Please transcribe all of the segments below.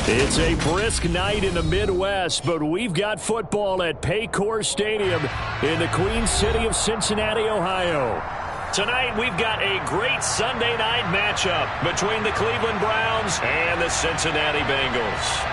It's a brisk night in the Midwest, but we've got football at Paycor Stadium in the Queen City of Cincinnati, Ohio. Tonight, we've got a great Sunday night matchup between the Cleveland Browns and the Cincinnati Bengals.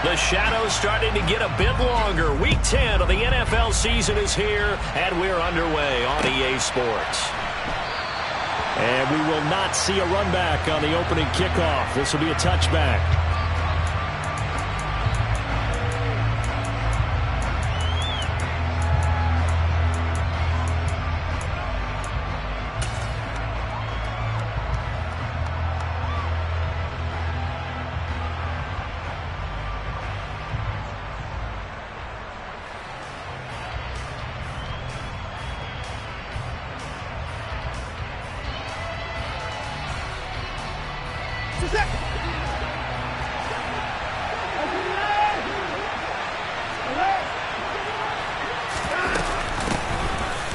The shadow's starting to get a bit longer. Week 10 of the NFL season is here, and we're underway on EA Sports. And we will not see a run back on the opening kickoff. This will be a touchback.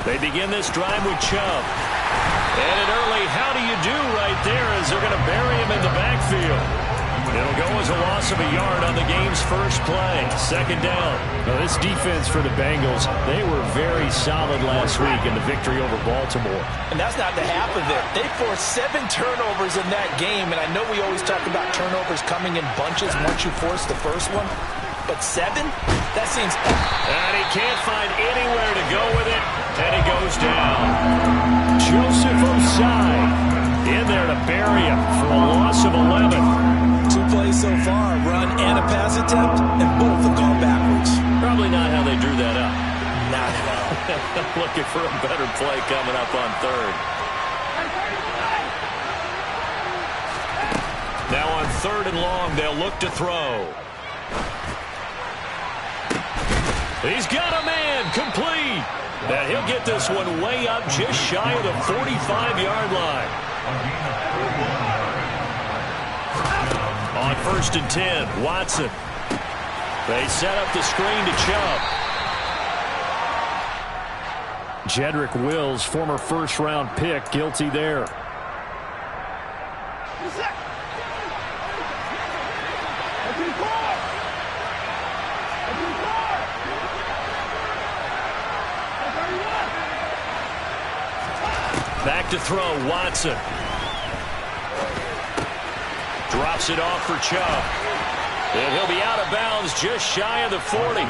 They begin this drive with Chubb. And an early how do you do right there as they're going to bury him in the backfield. It'll go as a loss of a yard on the game's first play. Second down. Now, this defense for the Bengals, they were very solid last week in the victory over Baltimore. And that's not the half of it. They forced 7 turnovers in that game, and I know we always talk about turnovers coming in bunches once you force the first one. But 7? That seems... And he can't find anywhere to go with it, and he goes down. Joseph Osai in there to bury him for a loss of 11. 2 plays so far, run and a pass attempt, and both have gone backwards. Probably not how they drew that up. Not at all. Looking for a better play coming up on third. Now on 3rd and long, they'll look to throw. He's got a man, complete. Now he'll get this one way up just shy of the 45-yard line. On 1st and 10, Watson. They set up the screen to Chubb. Jedrick Wills, former first-round pick, guilty there. Back to throw, Watson. Drops it off for Chubb. And he'll be out of bounds just shy of the 40.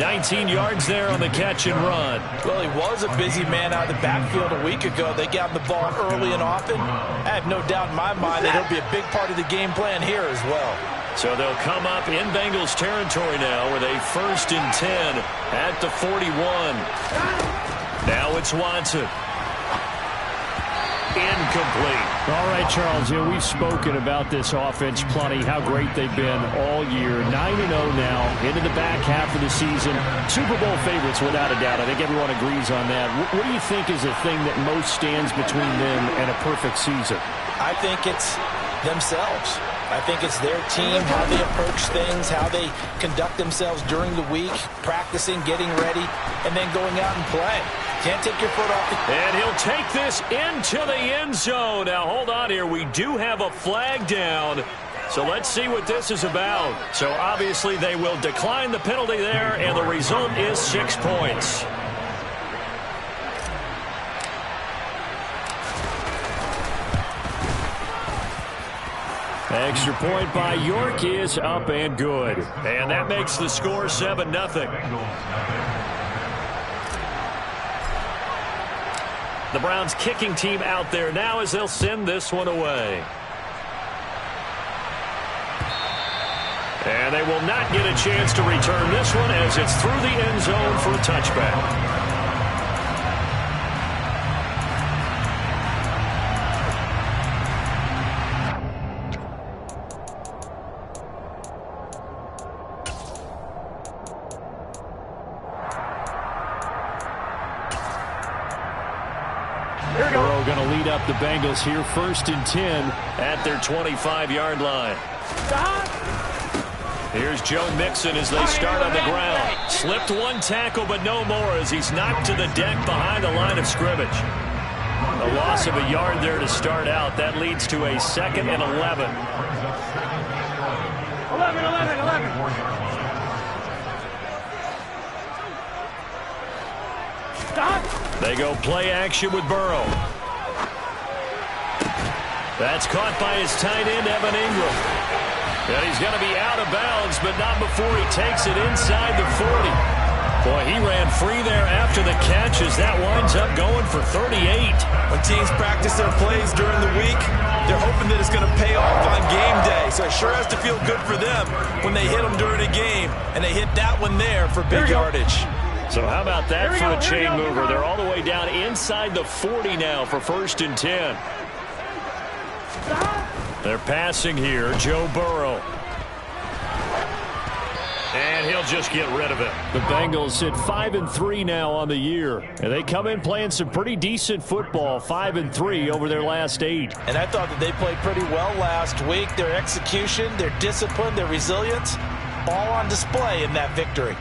19 yards there on the catch and run. Well, he was a busy man out of the backfield a week ago. They got him the ball early and often. I have no doubt in my mind that he'll be a big part of the game plan here as well. So they'll come up in Bengals territory now with a 1st and 10 at the 41. Now it's Watson. Incomplete. All right, Charles, we've spoken about this offense plenty, how great they've been all year. 9-0 now, into the back half of the season. Super Bowl favorites, without a doubt. I think everyone agrees on that. What do you think is the thing that most stands between them and a perfect season? I think it's themselves. I think it's their team, how they approach things, how they conduct themselves during the week, practicing, getting ready, and then going out and playing. Can't take your foot off the... And he'll take this into the end zone. Now, hold on here. We do have a flag down. So let's see what this is about. So obviously they will decline the penalty there, and the result is 6 points. Extra point by York is up and good. And that makes the score 7-0. The Browns kicking team out there now as they'll send this one away. And they will not get a chance to return this one as it's through the end zone for a touchback. up the Bengals here 1st and 10 at their 25-yard line. Here's Joe Mixon as they start on the ground. Slipped one tackle, but no more as he's knocked to the deck behind the line of scrimmage. A loss of a yard there to start out. That leads to a 2nd and 11. 11. They go play action with Burrow. That's caught by his tight end, Evan Ingram. And he's going to be out of bounds, but not before he takes it inside the 40. Boy, he ran free there after the catch as that winds up going for 38. When teams practice their plays during the week, they're hoping that it's going to pay off on game day. So it sure has to feel good for them when they hit them during a game, and they hit that one there for big yardage. So how about that for a chain mover? They're all the way down inside the 40 now for 1st and 10. They're passing here, Joe Burrow. And he'll just get rid of it. The Bengals sit 5-3 now on the year. And they come in playing some pretty decent football, 5-3 over their last 8. And I thought that they played pretty well last week. Their execution, their discipline, their resilience, all on display in that victory.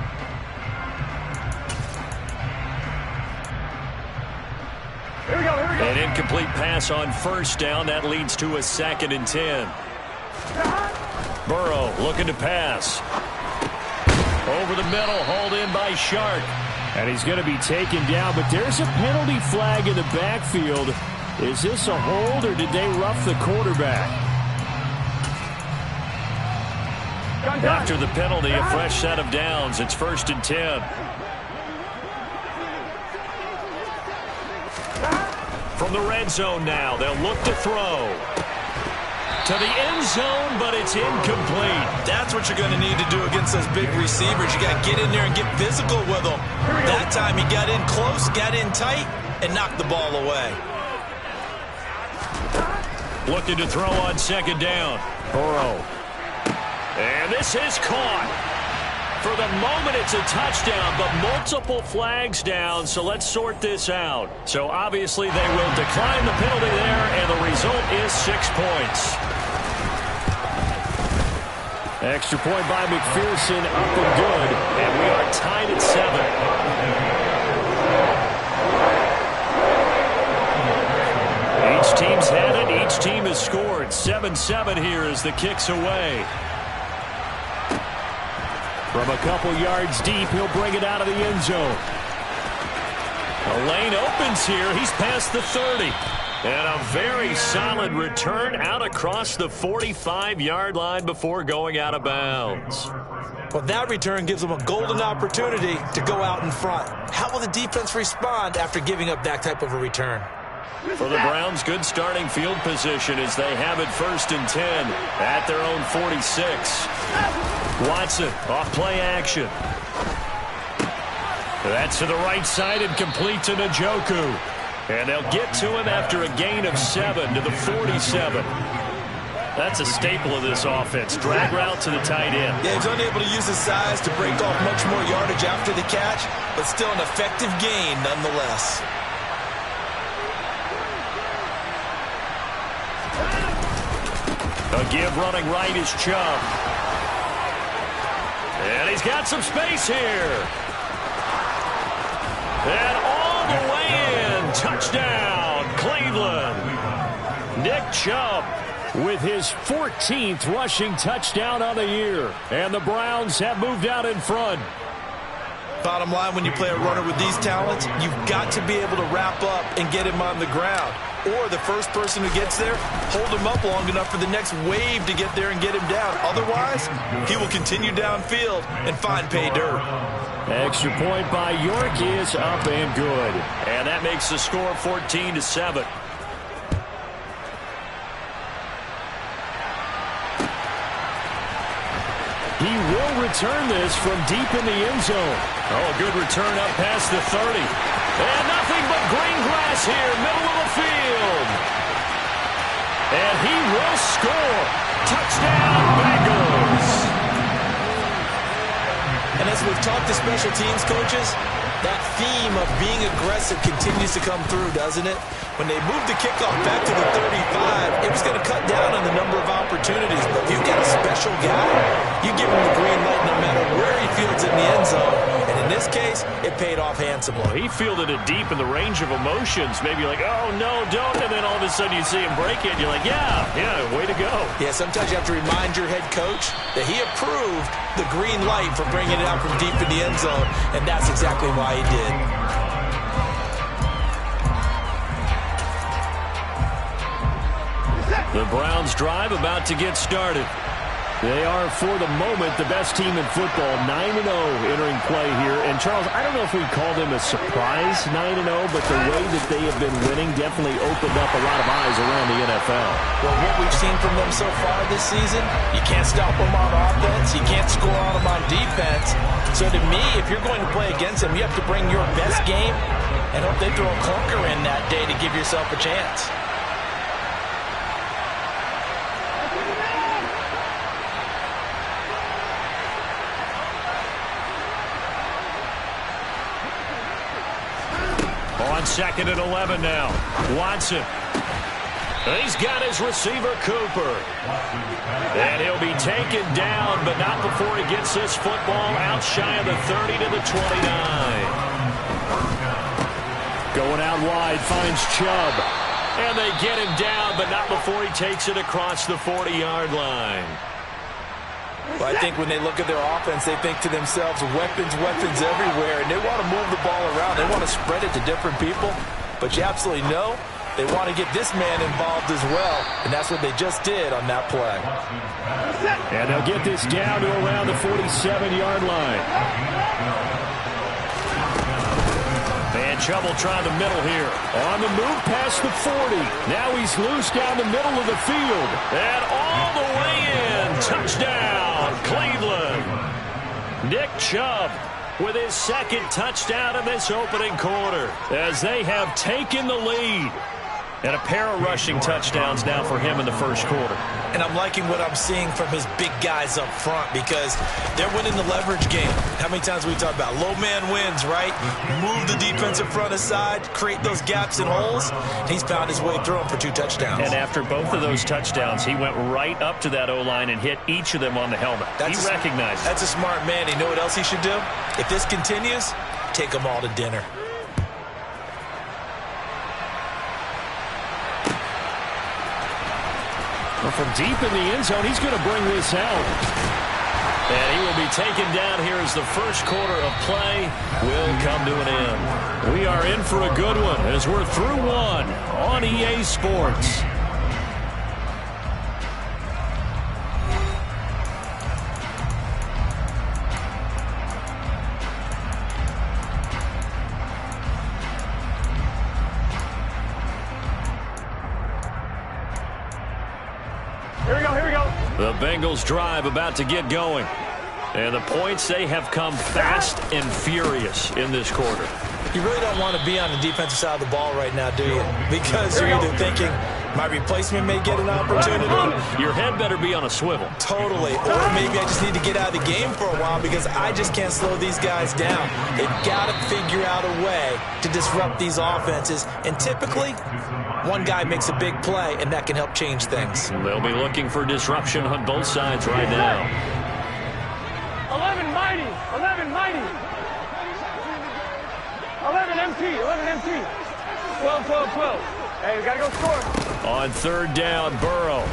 An incomplete pass on 1st down. That leads to a 2nd and 10. Burrow looking to pass. Over the middle, hauled in by Shark. And he's going to be taken down, but there's a penalty flag in the backfield. Is this a hold, or did they rough the quarterback? After the penalty, a fresh set of downs. It's 1st and 10. From the red zone now, they'll look to throw. To the end zone, but it's incomplete. That's what you're going to need to do against those big receivers. You got to get in there and get physical with them. That time he got in close, got in tight, and knocked the ball away. Looking to throw on 2nd down. Burrow. And this is caught. For the moment, it's a touchdown, but multiple flags down, so let's sort this out. So obviously they will decline the penalty there, and the result is 6 points. Extra point by McPherson, up and good, and we are tied at 7. Each team's had it. Each team has scored. 7-7 here as the kick's away. From a couple yards deep, he'll bring it out of the end zone. The lane opens here. He's past the 30. And a very solid return out across the 45-yard line before going out of bounds. Well, that return gives them a golden opportunity to go out in front. How will the defense respond after giving up that type of a return? For the Browns, good starting field position as they have it 1st and 10 at their own 46. Watson off play action. That's to the right side and complete to Njoku. And they'll get to him after a gain of 7 to the 47. That's a staple of this offense. Drag route to the tight end. Yeah, he's unable to use his size to break off much more yardage after the catch, but still an effective gain nonetheless. A give running right is Chubb. And he's got some space here. And all the way in. Touchdown, Cleveland. Nick Chubb with his 14th rushing touchdown on the year. And the Browns have moved out in front. Bottom line, when you play a runner with these talents, you've got to be able to wrap up and get him on the ground. Or the first person who gets there, hold him up long enough for the next wave to get there and get him down. Otherwise, he will continue downfield and find pay dirt. Extra point by York is up and good. And that makes the score 14-7. He will return this from deep in the end zone. Oh, a good return up past the 30. And nothing but green grass here, middle of the field. And he will score. Touchdown, Bengals. And as we've talked to special teams coaches, that theme of being aggressive continues to come through, doesn't it? When they moved the kickoff back to the 35, it was going to cut down on the number of opportunities. But if you've got a special guy, you give him the green light no matter where he fields in the end zone. And in this case, it paid off handsomely. Well, he fielded it deep in the range of emotions. Maybe like, oh, no, don't. And then all of a sudden you see him break it. And you're like, yeah, way to go. Yeah, sometimes you have to remind your head coach that he approved the green light for bringing it out from deep in the end zone. And that's exactly why he did. The Browns drive about to get started. They are, for the moment, the best team in football, 9-0 entering play here. And, Charles, I don't know if we call them a surprise 9-0, but the way that they have been winning definitely opened up a lot of eyes around the NFL. Well, what we've seen from them so far this season, you can't stop them on offense. You can't score on them on defense. So, to me, if you're going to play against them, you have to bring your best game and hope they throw a clunker in that day to give yourself a chance. On 2nd and 11 now. Watson. He's got his receiver, Cooper. And he'll be taken down, but not before he gets this football out shy of the 30 to the 29. Going out wide, finds Chubb. And they get him down, but not before he takes it across the 40-yard line. Well, I think when they look at their offense, they think to themselves, weapons everywhere, and they want to move the ball around. They want to spread it to different people, but you absolutely know they want to get this man involved as well, and that's what they just did on that play. And they'll get this down to around the 47-yard line. And Chubb will try the middle here. On the move past the 40. Now he's loose down the middle of the field. And all the way in. Touchdown, Cleveland. Nick Chubb with his second touchdown in this opening quarter as they have taken the lead. And a pair of rushing touchdowns now for him in the first quarter. And I'm liking what I'm seeing from his big guys up front because they're winning the leverage game. How many times we talk about low man wins, right? Move the defensive front aside, create those gaps and holes. He's found his way through them for 2 touchdowns. And after both of those touchdowns, he went right up to that O-line and hit each of them on the helmet. He recognized it. That's a smart man. You know what else he should do? If this continues, take them all to dinner. From deep in the end zone, he's going to bring this out. And he will be taken down here as the first quarter of play will come to an end. We are in for a good one as we're through one on EA Sports. The Bengals drive about to get going. And the points, they have come fast and furious in this quarter. You really don't want to be on the defensive side of the ball right now, do you? Because you're either thinking, my replacement may get an opportunity. Your head better be on a swivel. Totally. Or maybe I just need to get out of the game for a while because I just can't slow these guys down. They've got to figure out a way to disrupt these offenses. And typically, one guy makes a big play, and that can help change things. They'll be looking for disruption on both sides right now. 11 mighty. 11 mighty. 11 MT. 11 MT. 12, 12, 12. Hey, we got to go score. On 3rd down, Burrow.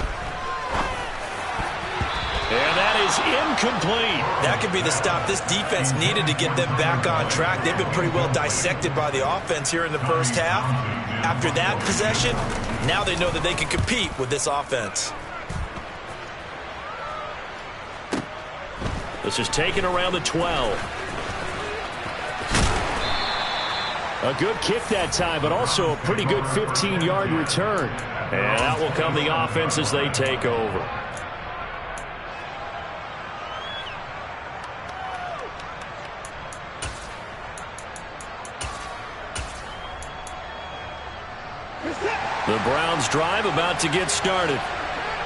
And that is incomplete. That could be the stop this defense needed to get them back on track. They've been pretty well dissected by the offense here in the first half. After that possession, now they know that they can compete with this offense. This is taken around the 12. A good kick that time, but also a pretty good 15-yard return. And out will come the offense as they take over. The Browns drive about to get started.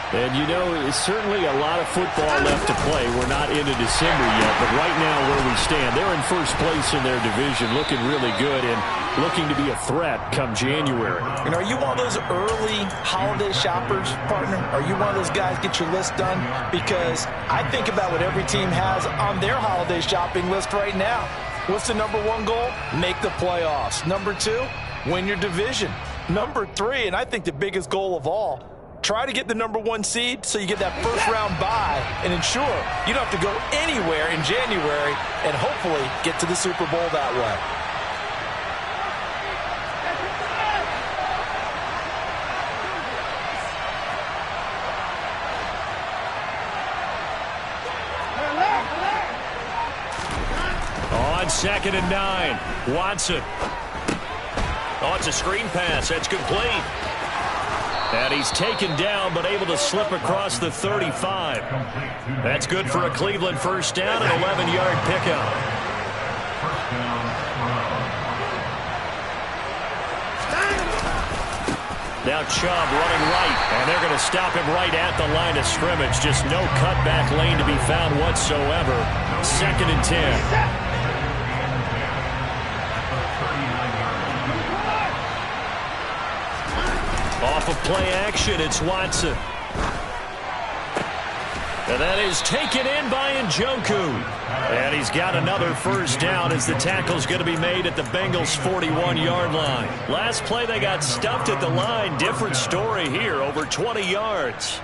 And, you know, it's certainly a lot of football left to play. We're not into December yet, but right now where we stand, they're in first place in their division, looking really good and looking to be a threat come January. And are you one of those early holiday shoppers, partner? Are you one of those guys get your list done? Because I think about what every team has on their holiday shopping list right now. What's the number one goal? Make the playoffs. Number two, win your division. Number three, and I think the biggest goal of all, try to get the number one seed so you get that first round bye and ensure you don't have to go anywhere in January and hopefully get to the Super Bowl that way. On 2nd and 9, Watson. Oh, it's a screen pass. That's complete. And he's taken down, but able to slip across the 35. That's good for a Cleveland first down, an 11-yard pickup. Now Chubb running right, and they're going to stop him right at the line of scrimmage. Just no cutback lane to be found whatsoever. 2nd and 10. Off of play action, it's Watson. And that is taken in by Njoku. And he's got another first down as the tackle's going to be made at the Bengals' 41-yard line. Last play, they got stuffed at the line. Different story here, over 20 yards.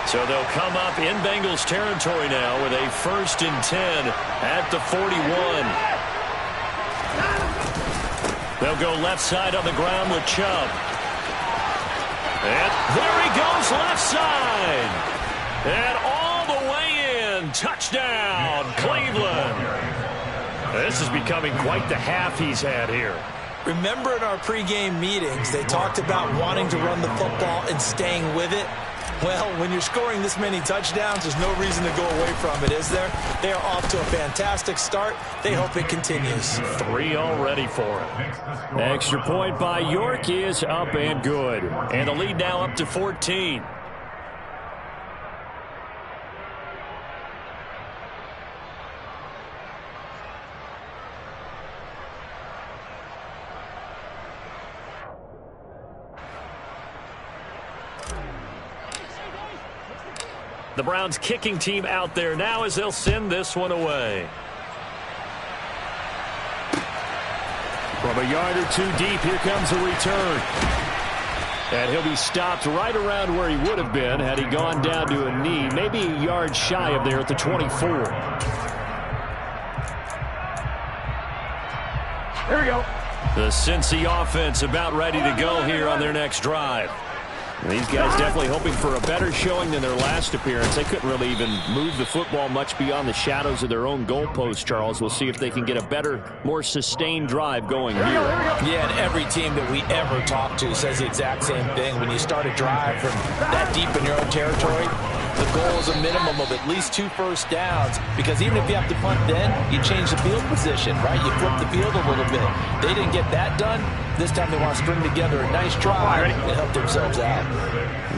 So they'll come up in Bengals territory now with a 1st and 10 at the 41. They'll go left side on the ground with Chubb. And there he goes left side. And all the way in. Touchdown, Cleveland. This is becoming quite the half he's had here. Remember in our pregame meetings, they talked about wanting to run the football and staying with it. Well, when you're scoring this many touchdowns, there's no reason to go away from it, is there? They are off to a fantastic start. They hope it continues. 3 already for him. Extra point by York is up and good. And the lead now up to 14. The Browns kicking team out there now as they'll send this one away. From a yard or two deep, here comes a return. And he'll be stopped right around where he would have been had he gone down to a knee, maybe a yard shy of there at the 24. Here we go. The Cincy offense about ready to go here on their next drive. These guys definitely hoping for a better showing than their last appearance. They couldn't really even move the football much beyond the shadows of their own goalpost, Charles. We'll see if they can get a better, more sustained drive going here. Yeah, and every team that we ever talk to says the exact same thing. When you start a drive from that deep in your own territory, the goal is a minimum of at least 2 first downs, because even if you have to punt then, you change the field position, right? You flip the field a little bit. They didn't get that done. This time they want to string together a nice drive and help themselves out.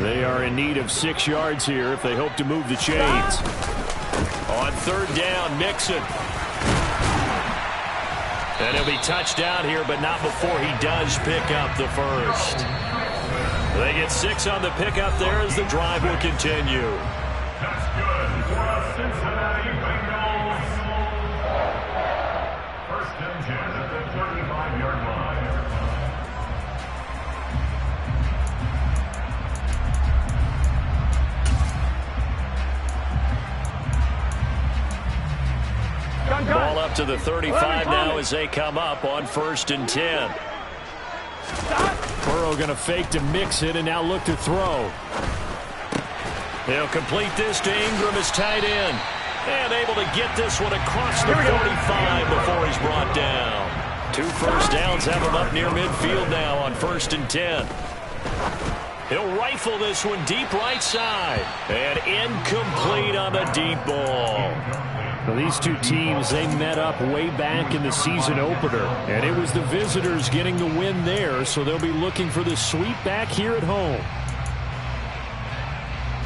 They are in need of 6 yards here if they hope to move the chains. On 3rd down, Mixon. And he'll be touched down here, but not before he does pick up the first. They get 6 on the pickup there as the drive will continue. That's good for Cincinnati Bengals. 1st and 10 at the 35-yard line. Ball up to the 35 now as they come up on 1st and 10. Burrow going to fake to mix it and now look to throw. He'll complete this to Ingram as tight end. And able to get this one across the 45 before he's brought down. 2 first downs have him up near midfield now on 1st and 10. He'll rifle this one deep right side. And incomplete on the deep ball. Well, these two teams, they met up way back in the season opener, and it was the visitors getting the win there, so they'll be looking for the sweep back here at home.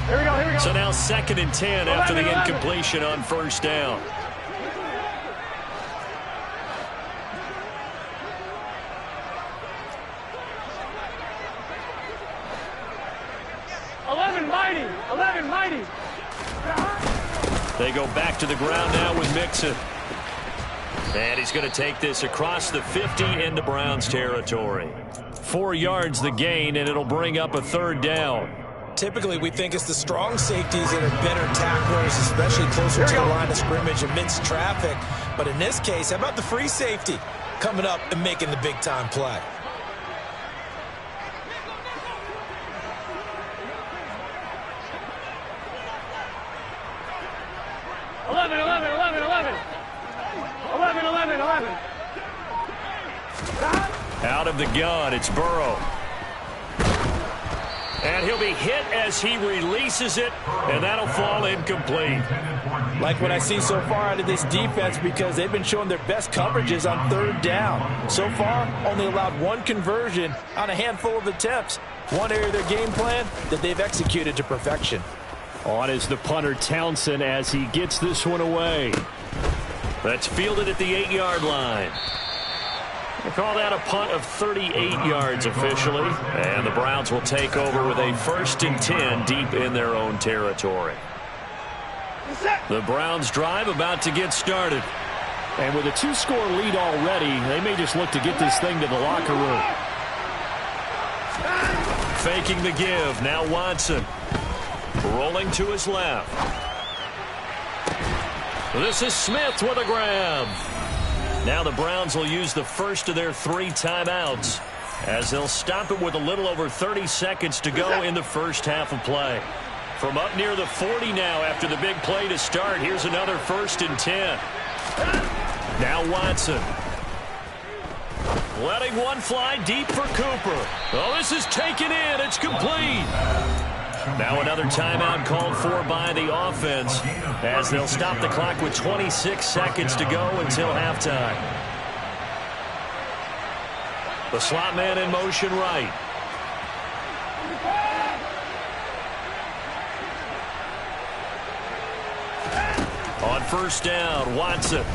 Here we go, here we go. So now 2nd and 10 after the incompletion on first down. Mighty. They go back to the ground now with Mixon. And he's going to take this across the 50 into Browns territory. 4 yards the gain, and it'll bring up a 3rd down. Typically, we think it's the strong safeties that are better tacklers, especially closer to the line of scrimmage amidst traffic. But in this case, how about the free safety coming up and making the big-time play? Out of the gun, it's Burrow. And he'll be hit as he releases it, and that'll fall incomplete. Like what I see so far out of this defense, because they've been showing their best coverages on 3rd down. So far, only allowed 1 conversion on a handful of attempts. One area of their game plan that they've executed to perfection. On is the punter Townsend as he gets this one away. That's fielded at the 8-yard line. They call that a punt of 38 yards officially. And the Browns will take over with a 1st and 10 deep in their own territory. The Browns drive about to get started. And with a 2-score lead already, they may just look to get this thing to the locker room. Faking the give. Now Watson. Rolling to his left. This is Smith with a grab. Now the Browns will use the first of their 3 timeouts as they'll stop it with a little over 30 seconds to go in the first half of play. From up near the 40 now after the big play to start, here's another 1st and 10. Now Watson. Letting one fly deep for Cooper. Oh, this is taken in. It's complete. Now another timeout called for by the offense as they'll stop the clock with 26 seconds to go until halftime. The slot man in motion right. On first down, Watson.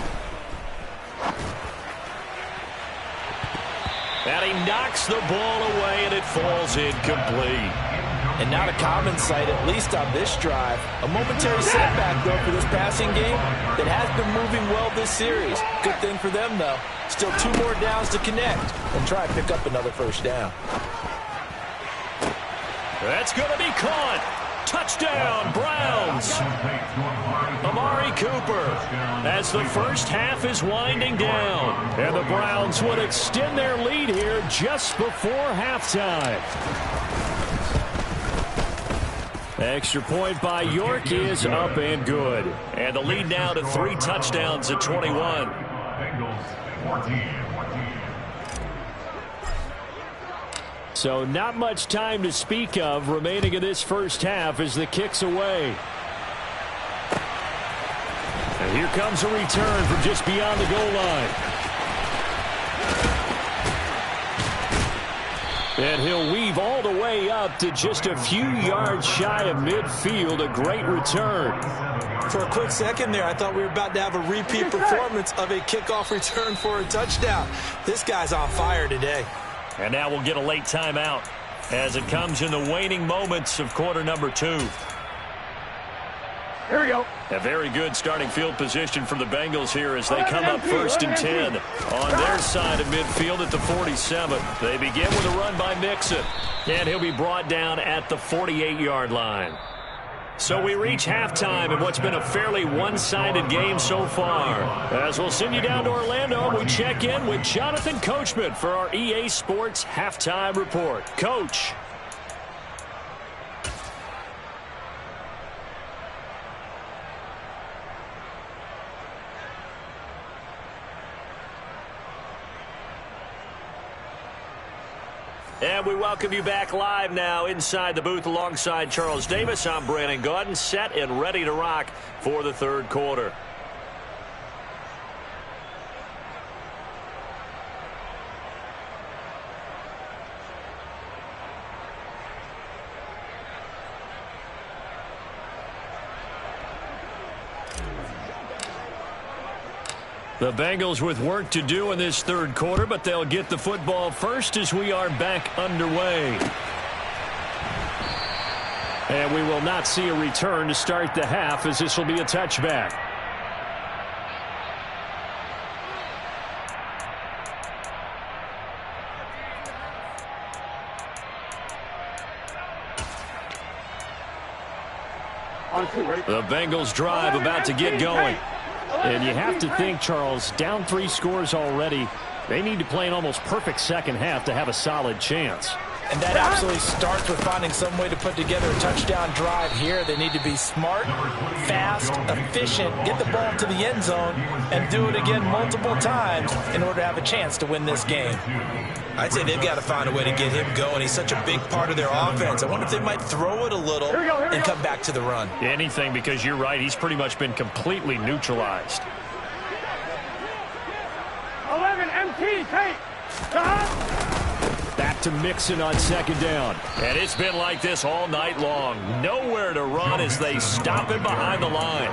And he knocks the ball away, and it falls incomplete. And not a common sight, at least on this drive. A momentary setback, though, for this passing game that has been moving well this series. Good thing for them, though. Still 2 more downs to connect and try and pick up another 1st down. That's going to be caught. Touchdown, Browns. Amari Cooper as the first half is winding down. And the Browns would extend their lead here just before halftime. Extra point by York is up and good. And the lead now to 3 touchdowns at 21. Bengals 14. So not much time to speak of remaining in this first half as the kick's away. And here comes a return from just beyond the goal line. And he'll weave all the way up to just a few yards shy of midfield. A great return. For a quick second there, I thought we were about to have a repeat performance of a kickoff return for a touchdown. This guy's on fire today. And now we'll get a late timeout as it comes in the waning moments of quarter number 2. Here we go. A very good starting field position for the Bengals here as they come up 1st and 10 on their side of midfield at the 47. They begin with a run by Mixon, and he'll be brought down at the 48-yard line. So we reach halftime in what's been a fairly one-sided game so far. As we'll send you down to Orlando, we check in with Jonathan Coachman for our EA Sports Halftime Report. Coach. And we welcome you back live now inside the booth alongside Charles Davis. I'm Brandon Gaudin, set and ready to rock for the 3rd quarter. The Bengals with work to do in this third quarter, but they'll get the football first as we are back underway. And we will not see a return to start the half, as this will be a touchback. The Bengals drive about to get going. And you have to think, Charles, down 3 scores already. They need to play an almost perfect second half to have a solid chance. And that absolutely starts with finding some way to put together a touchdown drive here. They need to be smart, fast, efficient, get the ball to the end zone, and do it again multiple times in order to have a chance to win this game. I'd say they've got to find a way to get him going. He's such a big part of their offense. I wonder if they might throw it a little and come back to the run. Anything, because you're right. He's pretty much been completely neutralized. 11 MT, take. Back to Mixon on second down. And it's been like this all night long. Nowhere to run as they stop him behind the line.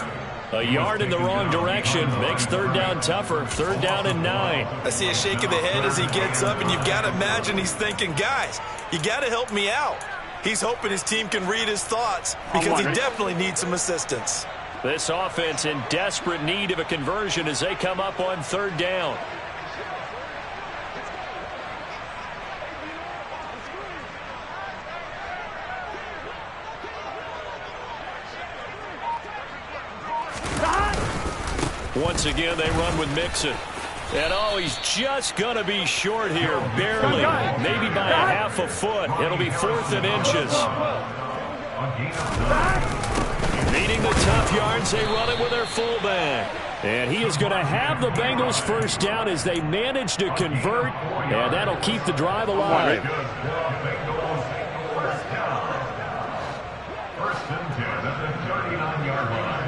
A yard in the wrong direction makes third down tougher. Third down and 9. I see a shake of the head as he gets up, and you've got to imagine he's thinking, guys, you got to help me out. He's hoping his team can read his thoughts because he definitely needs some assistance. This offense in desperate need of a conversion as they come up on third down. Once again, they run with Mixon. And, oh, he's just going to be short here, barely, maybe by a half a foot. It'll be 4th and inches. Needing the tough yards, they run it with their fullback. And he is going to have the Bengals first down as they manage to convert, and that'll keep the drive alive. First and 10 at the 39-yard line.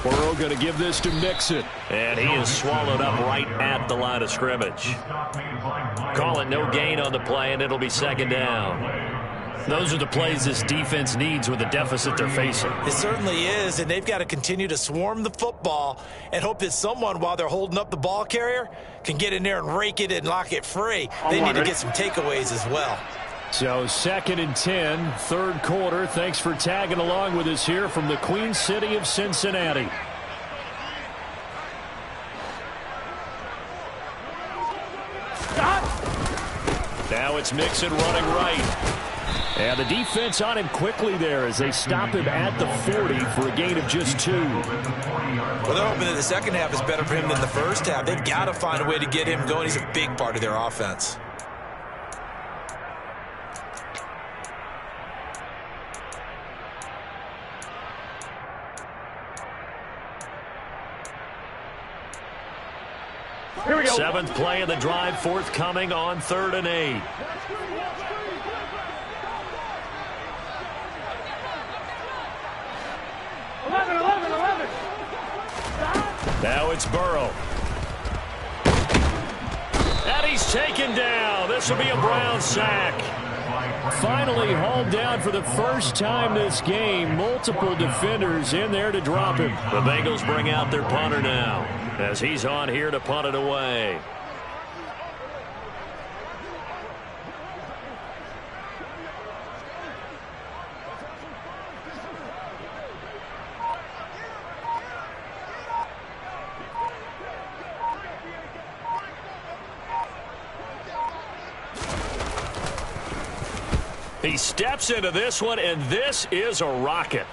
Burrow going to give this to Mixon. And he is swallowed up right at the line of scrimmage. Call it no gain on the play, and it'll be second down. Those are the plays this defense needs with the deficit they're facing. It certainly is, and they've got to continue to swarm the football and hope that someone, while they're holding up the ball carrier, can get in there and rake it and lock it free. They need to get some takeaways as well. So 2nd and 10, third quarter. Thanks for tagging along with us here from the Queen City of Cincinnati. Now it's Mixon running right. And the defense on him quickly there as they stop him at the 40 for a gain of just 2. Well, they're hoping that the second half is better for him than the first half. They've got to find a way to get him going. He's a big part of their offense. Here we go. 7th play of the drive, forthcoming on 3rd and 8. Now it's Burrow. And he's taken down. This will be a Brown sack. Finally hauled down for the first time this game. Multiple defenders in there to drop him. The Bengals bring out their punter now as he's on here to punt it away. He steps into this one, and this is a rocket.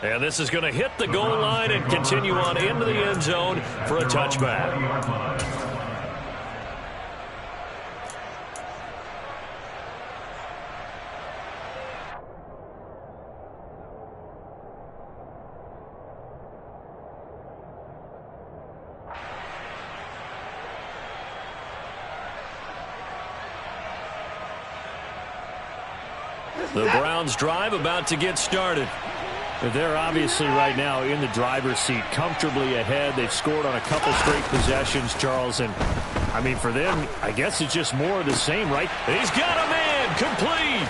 And this is going to hit the goal line and continue on into the end zone for a touchback. The Browns drive about to get started. They're obviously right now in the driver's seat, comfortably ahead. They've scored on a couple straight possessions, Charles. And, I mean, for them, I guess it's just more of the same, right? He's got a man complete.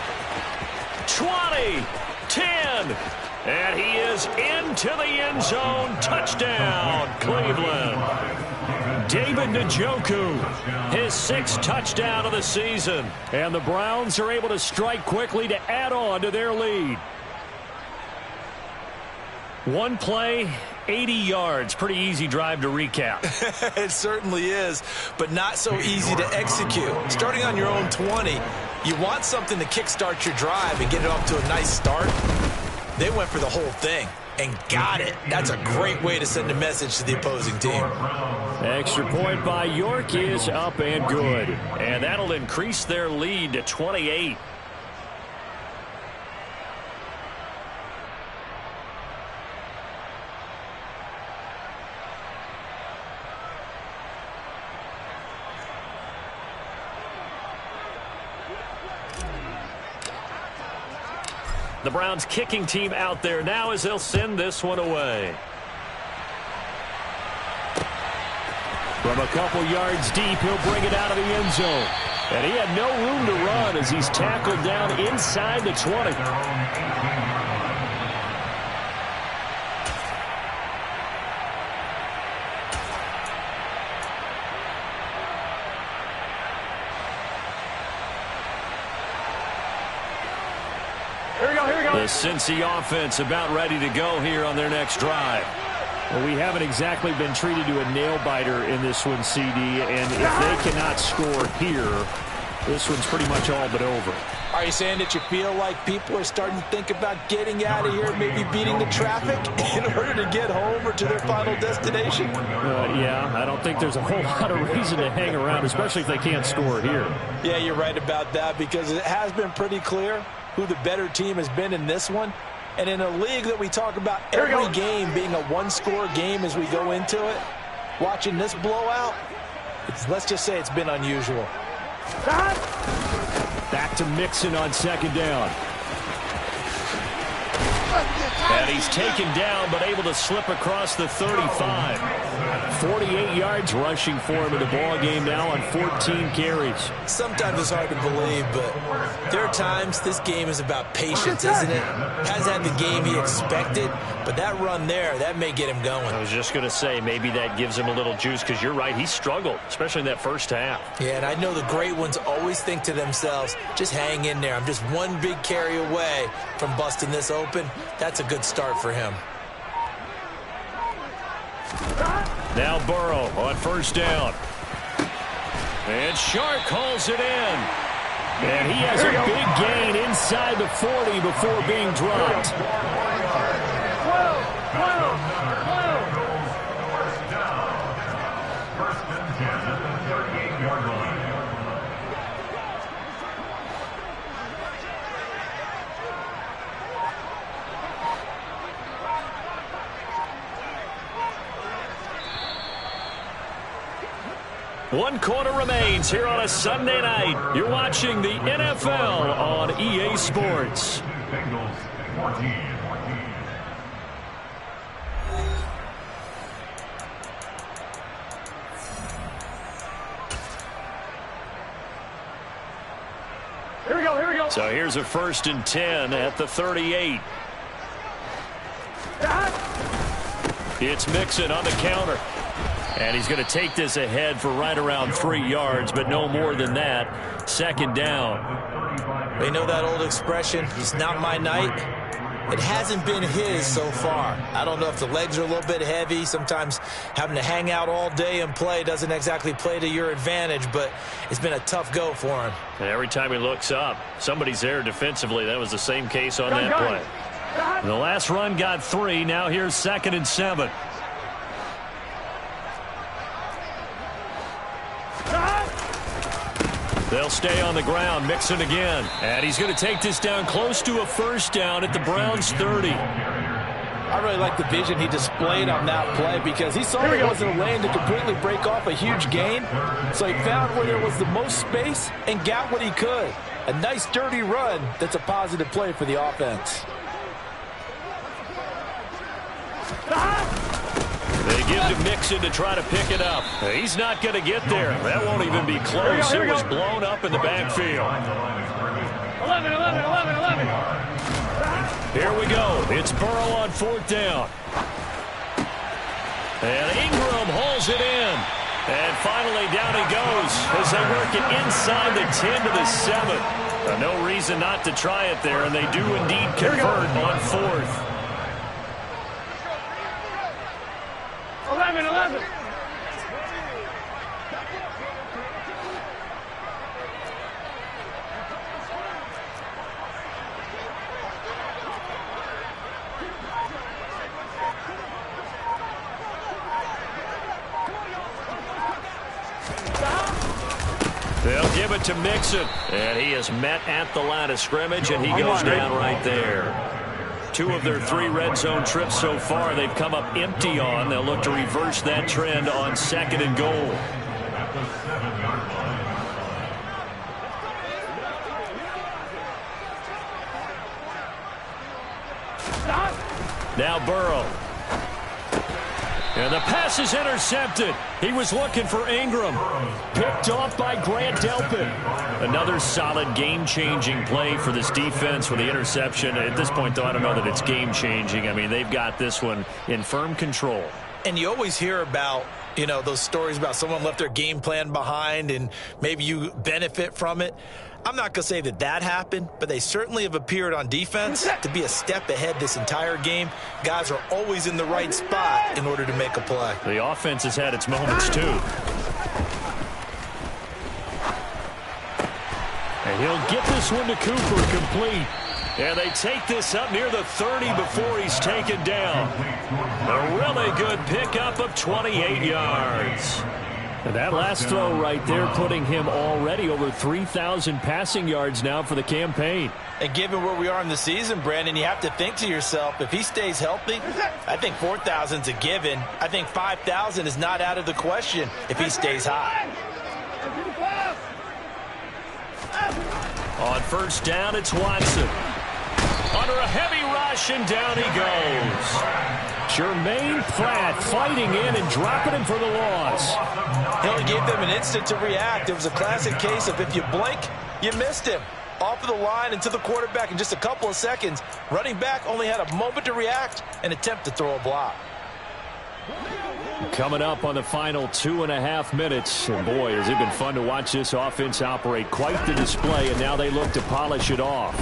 20, 10, and he is into the end zone. Touchdown, Cleveland. David Njoku, his 6th touchdown of the season. And the Browns are able to strike quickly to add on to their lead. One play, 80 yards. Pretty easy drive to recap. It certainly is, but not so easy to execute. Starting on your own 20, you want something to kickstart your drive and get it off to a nice start. They went for the whole thing and got it. That's a great way to send a message to the opposing team. Extra point by York is up and good. And that'll increase their lead to 28. The Browns kicking team out there now as they'll send this one away. From a couple yards deep, he'll bring it out of the end zone. And he had no room to run as he's tackled down inside the 20. The Cincy offense about ready to go here on their next drive. Well, we haven't exactly been treated to a nail-biter in this one, CD, and if they cannot score here, this one's pretty much all but over. Are you saying that you feel like people are starting to think about getting out of here, maybe beating the traffic in order to get home or to their final destination? Yeah, I don't think there's a whole lot of reason to hang around, especially if they can't score here. Yeah, you're right about that, because it has been pretty clear who the better team has been in this one. And in a league that we talk about every game being a one-score game as we go into it, watching this blowout, let's just say it's been unusual. Back to Mixon on 2nd down. And he's taken down, but able to slip across the 35. 48 yards rushing for him in the ball game now on 14 carries. Sometimes it's hard to believe, but there are times this game is about patience, isn't it? Has had the game he expected, but that run there, that may get him going. I was just going to say, maybe that gives him a little juice, because you're right, he struggled, especially in that first half. Yeah, and I know the great ones always think to themselves, just hang in there. I'm just one big carry away from busting this open. That's a good start for him. Now Burrow on 1st down. And Shark calls it in. And he has a big gain inside the 40 before being dropped. One quarter remains here on a Sunday night. You're watching the NFL on EA Sports. Bengals 14. Here we go. So here's a 1st and 10 at the 38. It's Mixon on the counter. And he's going to take this ahead for right around 3 yards, but no more than that. 2nd down. They know that old expression, it's not my night. It hasn't been his so far. I don't know if the legs are a little bit heavy. Sometimes having to hang out all day and play doesn't exactly play to your advantage, but it's been a tough go for him. And every time he looks up, somebody's there defensively. That was the same case on that play. And the last run got 3. Now here's 2nd and 7. They'll stay on the ground. Mixon again. And he's going to take this down close to a 1st down at the Browns 30. I really like the vision he displayed on that play, because he saw there wasn't a lane to completely break off a huge gain. So he found where there was the most space and got what he could. A nice, dirty run that's a positive play for the offense. They give to Mixon to try to pick it up. He's not going to get there. That won't even be close. It was blown up in the backfield. 11. Here we go. It's Burrow on 4th down. And Ingram hauls it in. And finally down he goes as they work it inside the 10 to the 7. No reason not to try it there, and they do indeed convert on 4th. 11. They'll give it to Mixon. And he is met at the line of scrimmage, and he goes down right there. 2 of their 3 red zone trips so far they've come up empty on. They'll look to reverse that trend on 2nd and goal. Now Burrow. And the pass is intercepted. He was looking for Ingram. Picked off by Grant Delpit. Another solid game-changing play for this defense with the interception. At this point, though, I don't know that it's game-changing. I mean, they've got this one in firm control. And you always hear about, you know, those stories about someone left their game plan behind and maybe you benefit from it. I'm not going to say that that happened, but they certainly have appeared on defense to be a step ahead this entire game. Guys are always in the right spot in order to make a play. The offense has had its moments, too. And he'll get this one to Cooper complete. And they take this up near the 30 before he's taken down. A really good pickup of 28 yards. And that last throw right there putting him already over 3,000 passing yards now for the campaign. And given where we are in the season, Brandon, you have to think to yourself, if he stays healthy, I think 4,000 is a given. I think 5,000 is not out of the question if he stays high. On 1st down, it's Watson. Under a heavy rush, and down he goes. Jermaine Pratt fighting in and dropping him for the loss. He only gave them an instant to react. It was a classic case of if you blink, you missed him. Off of the line and to the quarterback in just a couple of seconds. Running back only had a moment to react and attempt to throw a block. Coming up on the final 2.5 minutes. And boy, has it been fun to watch this offense operate. Quite the display, and now they look to polish it off.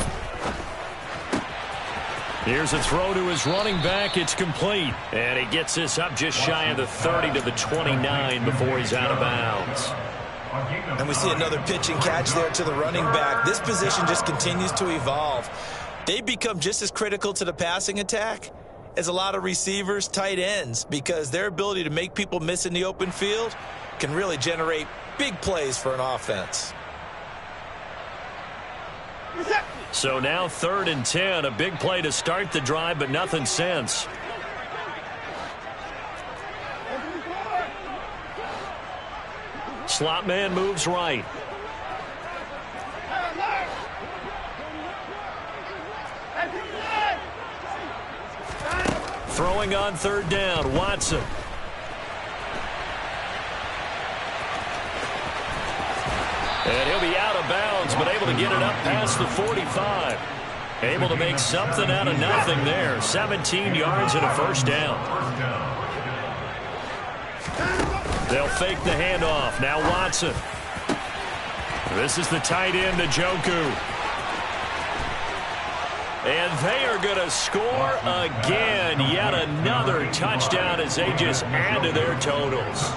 Here's a throw to his running back. It's complete. And he gets this up just shy of the 30 to the 29 before he's out of bounds. And we see another pitch and catch there to the running back. This position just continues to evolve. They become just as critical to the passing attack as a lot of receivers, tight ends, because their ability to make people miss in the open field can really generate big plays for an offense. So now 3rd and 10, a big play to start the drive, but nothing since. Slot man moves right. Throwing on 3rd down, Watson. And he'll be out of bounds, but able to get it up past the 45. Able to make something out of nothing there. 17 yards and a 1st down. They'll fake the handoff. Now Watson. This is the tight end, Njoku. And they are going to score again. Yet another touchdown as they just add to their totals.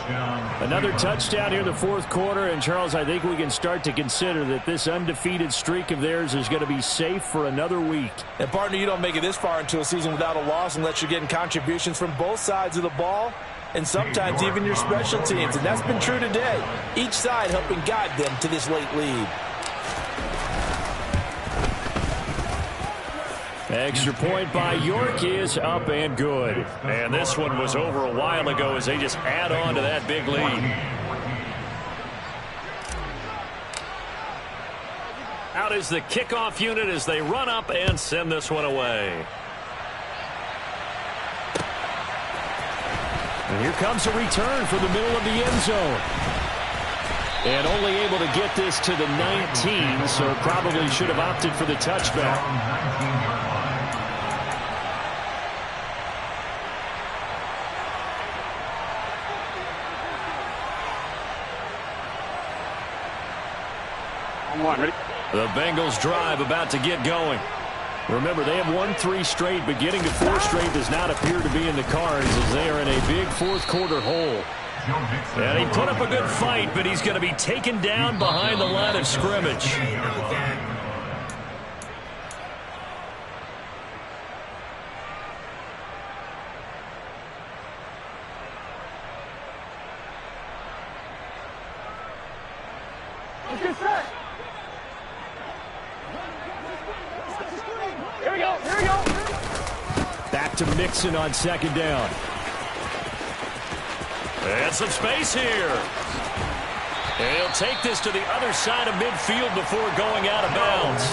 Another touchdown here in the 4th quarter. And, Charles, I think we can start to consider that this undefeated streak of theirs is going to be safe for another week. And, partner, you don't make it this far into a season without a loss unless you're getting contributions from both sides of the ball and sometimes even your special teams. And that's been true today. Each side helping guide them to this late lead. Extra point by York is up and good. And this one was over a while ago as they just add on to that big lead. Out is the kickoff unit as they run up and send this one away. And here comes a return from the middle of the end zone. And only able to get this to the 19, so probably should have opted for the touchback. The Bengals drive about to get going. Remember, they have won 3 straight, but getting to 4 straight does not appear to be in the cards as they are in a big fourth-quarter hole. And he put up a good fight, but he's going to be taken down behind the line of scrimmage. Back to Mixon on second down. And some space here. And he'll take this to the other side of midfield before going out of bounds.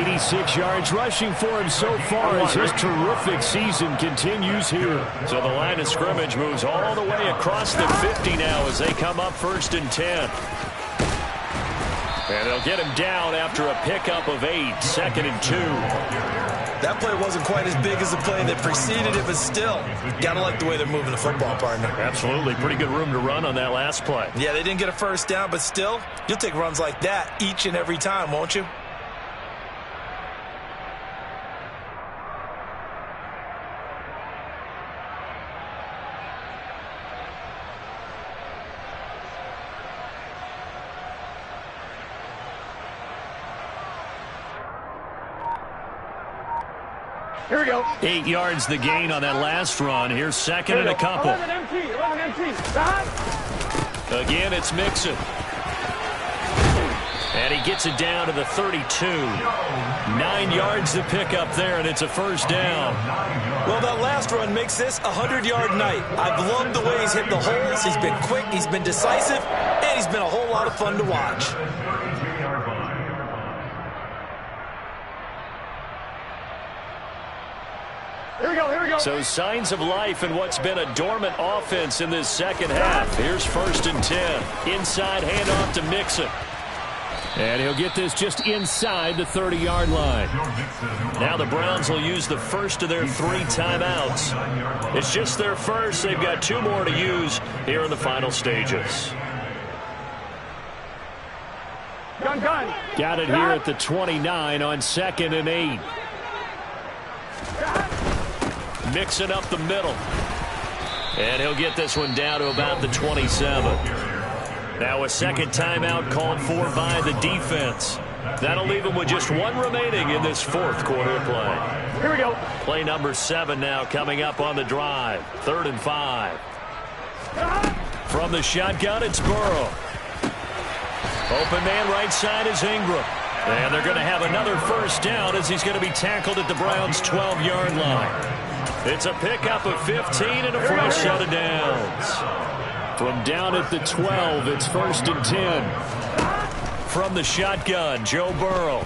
86 yards rushing for him so far as his terrific season continues here. So the line of scrimmage moves all the way across the 50 now as they come up 1st and 10. And they'll get him down after a pickup of 8, 2nd and 2. That play wasn't quite as big as the play that preceded it, but still, gotta like the way they're moving the football, partner. Absolutely. Pretty good room to run on that last play. Yeah, they didn't get a first down, but still, you'll take runs like that each and every time, won't you? Here we go. 8 yards the gain on that last run. Here's 2nd and a couple. 11 empty. Again, it's Mixon. And he gets it down to the 32. 9 yards to pick up there, and it's a 1st down. Well, that last run makes this a 100-yard night. I've loved the way he's hit the holes. He's been quick, he's been decisive, and he's been a whole lot of fun to watch. Here we go. So signs of life in what's been a dormant offense in this second half. Here's 1st and 10. Inside handoff to Mixon. And he'll get this just inside the 30-yard line. Now the Browns will use the first of their 3 timeouts. It's just their first. They've got 2 more to use here in the final stages. Gun. Got it here at the 29 on 2nd and 8. Mixing up the middle. And he'll get this one down to about the 27. Now a second timeout called for by the defense. That'll leave him with just 1 remaining in this 4th quarter of play. Here we go. Play number 7 now coming up on the drive. 3rd and 5. From the shotgun, it's Burrow. Open man right side is Ingram. And they're going to have another 1st down as he's going to be tackled at the Browns' 12-yard line. It's a pickup of 15 and a fresh set of downs. From down at the 12, it's 1st and 10. From the shotgun, Joe Burrow.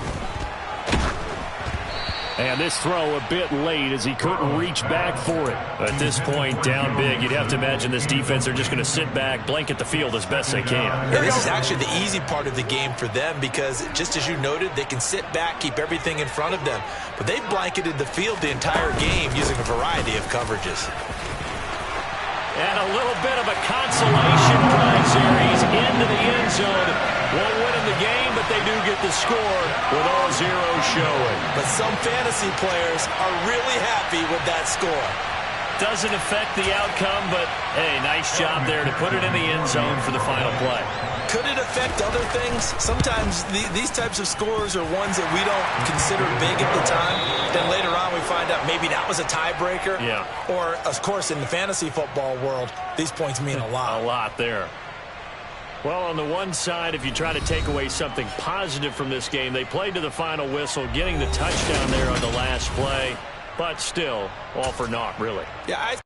And this throw a bit late as he couldn't reach back for it. At this point, down big, you'd have to imagine this defense are just going to sit back, blanket the field as best they can. Yeah, this is actually the easy part of the game for them because, just as you noted, they can sit back, keep everything in front of them. But they've blanketed the field the entire game using a variety of coverages. And a little bit of a consolation prize here. He's into the end zone. Won't win in the game, but they do get the score with all zeros showing. But some fantasy players are really happy with that score. Doesn't affect the outcome, but, hey, nice job there to put it in the end zone for the final play. Could it affect other things? Sometimes these types of scores are ones that we don't consider big at the time. Then later on we find out maybe that was a tiebreaker. Yeah. Or, of course, in the fantasy football world, these points mean a lot. A lot there. Well, on the one side, if you try to take away something positive from this game, they played to the final whistle, getting the touchdown there on the last play. But still, all for naught, really. Yeah,